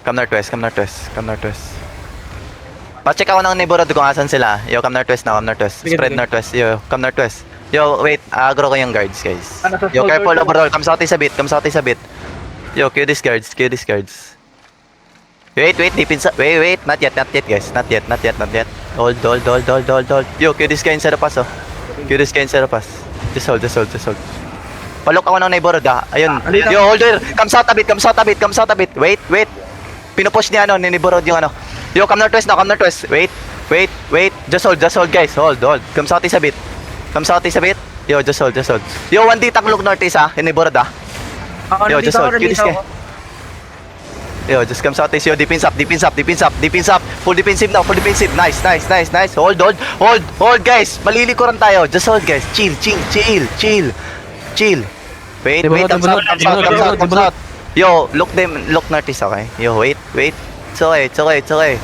Come northwest, come northwest, come northwest. Pa-check ako ng neighborhood kung asan sila. Yo, come northwest na, come northwest. Sige, Spread sige. northwest. Yo, come northwest. Yo, wait. Agro ko yung guards, guys. Nasa Yo, small careful door. overall. Come southeast a bit, come southeast a bit. Yo, kill these guards, kill these guards. Wait, deep inside. Wait. Not yet, guys. Not yet. Hold. Yo, kill this guy inside of us, oh. Kill this guy inside of us. Just hold. Palok ako ng neighborhood, ah. Ayun. Andito. Yo, hold there. Come south a bit. Wait. Pinupush niya, ano, ni neighborhood yung ano. Yo, come northwest now, come northwest. Wait. Just hold, guys. Hold. Come southeast a bit. Yo, just hold. Yo, 1D taklog northeast, ah. Yung neighborhood, ah. Yo, just hold. Kill this guy. Yo, just come southeast. Yo, defense up. Full defensive now. Nice. Hold, guys. Malilikuran tayo. Just hold, guys. Chill. Wait, come south. Yo, look northeast, okay? Yo, wait. It's okay.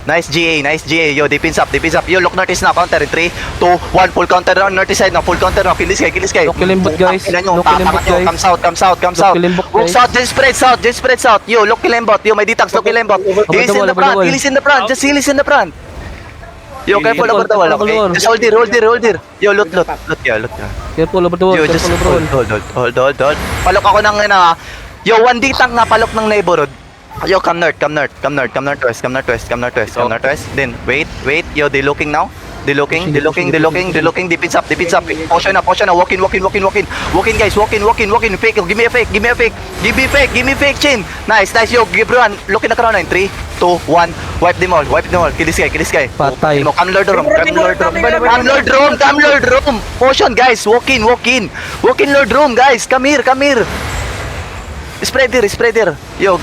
Nice GA. Yo, defense up. Yo, look northeast now. Counter in 3, 2, 1. Full counter on northeast side now. Kill this guy. Look kilimbot, guys. Tapakan nyo. Look kilimbot, Come south. Look kilimbot, Walk guys. south, just spread south. Yo, look kilimbot. Yo, may detox, look kilimbot. He's in the front. Just heal is in the front. Yo, careful over the wall, okay? Just hold here. Yo, loot. Yo, Careful over the wall. just Careful over the wall. hold. Palok ako ng yo, 1D tank nga palok ng neighborhood. Yo, come northwest. Then wait. Yo, they looking now. They looking. Defense up. Potion na. Walk in, guys. Walk in. Fake. Give me a fake. Chin. Nice. Yo, everyone. Look in the crown line. 3, 2, 1. Wipe them all. Kill this guy. Patay. Come Lord Room. Potion, guys. Walk in, Lord Room, guys. Come here. Spread here. Yo,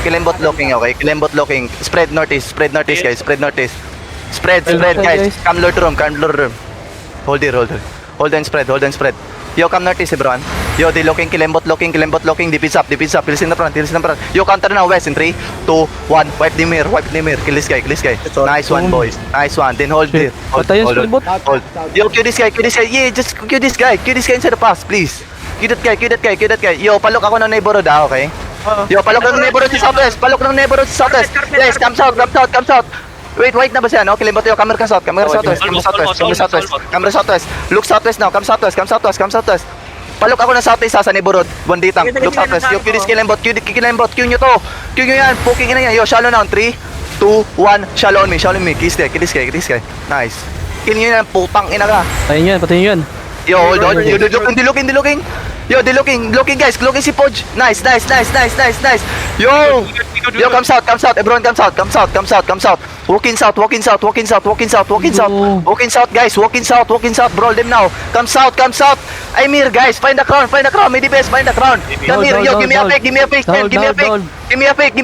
Kilembot looking, okay? Spread northeast, guys. Spread, guys. Come Lord Room. Hold and spread. Yo, come northeast, everyone. Yo, they looking, Kilembot looking. Defense up. Heels in the front. Yo, counter now, west in 3, 2, 1. Wipe the mirror. Kill this guy. Nice one, boys. Then hold there. Patay yung Kilembot. Hold. Yo, kill this guy. Yeah, just kill this guy. Inside the pass, please. Kill that guy. Yo, palok ako ng neighborhood, okay? Yo, palok ng neighborhood sa southwest. Yes, come south. Wait na ba siya, no? Kilembot, yo, camera southwest. Look southwest now, come southwest. Palok ako ng southeast sa neighborhood. 1D tank. Look southwest. Yo, Kilembot, Q nyo to. Q nyo yan, poking ina yan. Yo, shallow now, 3, 2, 1. Shallow on me. Kill this guy. Nice. Kill nyo yan, putang ina ka. Patayin yan. Yo, hold on. Yo, looking. Yo, looking guys. Looking si Podge. Nice. Yo, come south. Everyone, come south. Walking south, guys. Brawl them now. Come south. Amir, guys. Find the crown. May DPS, find the crown. Come here. Yo, give me a pick. Give me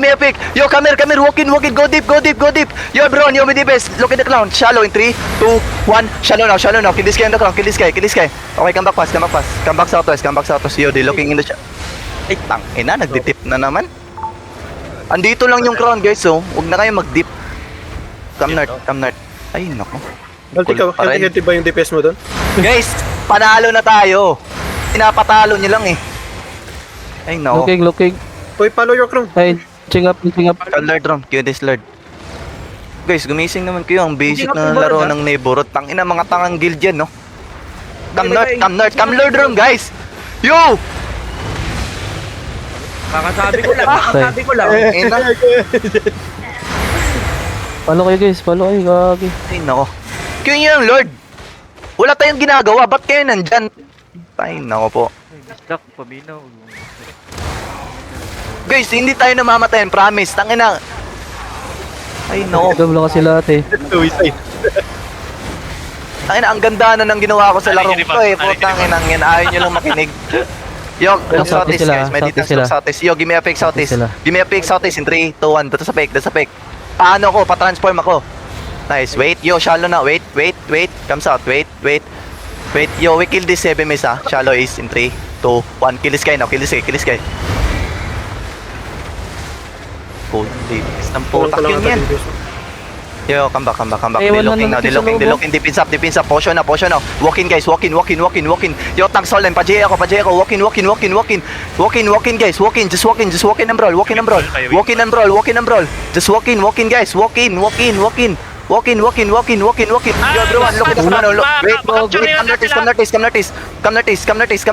a pick. Yo, come here. Walk in. Go deep. Yo, everyone. Yo, may DPS. Look at the clown. Shallow in 3, 2, 1. Shallow now. Kill this guy in the crown. Kill this guy. Okay, come back fast. Come back southwest. Yo, they looking in the shot. Ay, tang ina, nagditip na naman. Andito lang yung crown, guys, so huwag na kayo mag-dip. Come north. Ay, nako. Healthy ba yung DPS mo doon? Guys, panalo na tayo. Pinapatalo nyo lang eh. Ay, nako. Looking. Uy, follow your crown. Ay, ching up. Lord Rom, Q this Lord. Guys, gumising naman kayo. Ang basic na laro ng neighborhood. Tangina, mga tangang guild yan, no? Come Lord Rom, guys. Yo! Kakasabi ko lang. Ina. Follow kayo, guys. Gagi. Ay, nako. Q nyo lang, Lord. Wala tayong ginagawa. Ba't kayo nandyan? Ay, nako po. Guys, hindi tayo namamatayan. Promise. Tangina. Ay, nako. Double kasi lahat eh. Tangina, ang ganda na ng ginawa ko sa laro ko eh. Putang inang yan. Ayaw nyo lang makinig. Yo, look southeast, guys. May details look southeast. Yo, give me a fake southeast. Give me a fake southeast in 3, 2, 1. That's a fake. Paano ko? Pa-transform ako. Nice. Wait. Yo, shallow na. Wait. Come south. Wait. Yo, we kill this 7 miss, ah. Shallow is in 3, 2, 1. Kill this guy now. Kill this guy. Holy, isang putak yun yan. Yo, come back. Eh, wala Delocking na now, natin sa delocking, defense up. Potion now. Walk in, guys, walk in. Yo, tank soul line, pa-J ako. Walk in, guys, walk in, just walk in and brawl. Just walk in, guys, walk in. Yo, everyone, look at the crown. Wait, come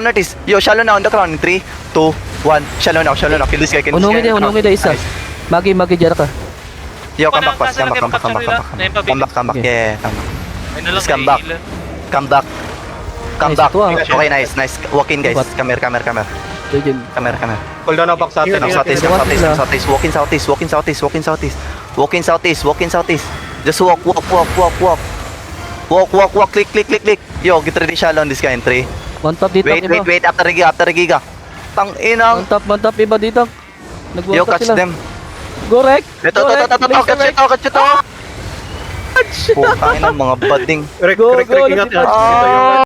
notice. Yo, shallow now on the crown. 3, 2, 1. Shallow now. Kill this guy. Unungin dia isa. Nice. Magi jara ka. Yo, come back. Okay. Yeah, come back. Come back. Nice, ito ah. Okay, nice. Walk in, guys. Come here. Legend. Come here. Pull down ako back sa atin. Southeast. Walk in southeast. Just walk. Click. Yo, get ready shallow on this guy in 3. One top dito. iba. Wait. After Giga. Tang inang. One top iba dito. Yo, Nag-one top catch sila. them. Correct. Ito. Catch ito. Putang ina, mga bading. Correct, Go, ingat. go, Dito yung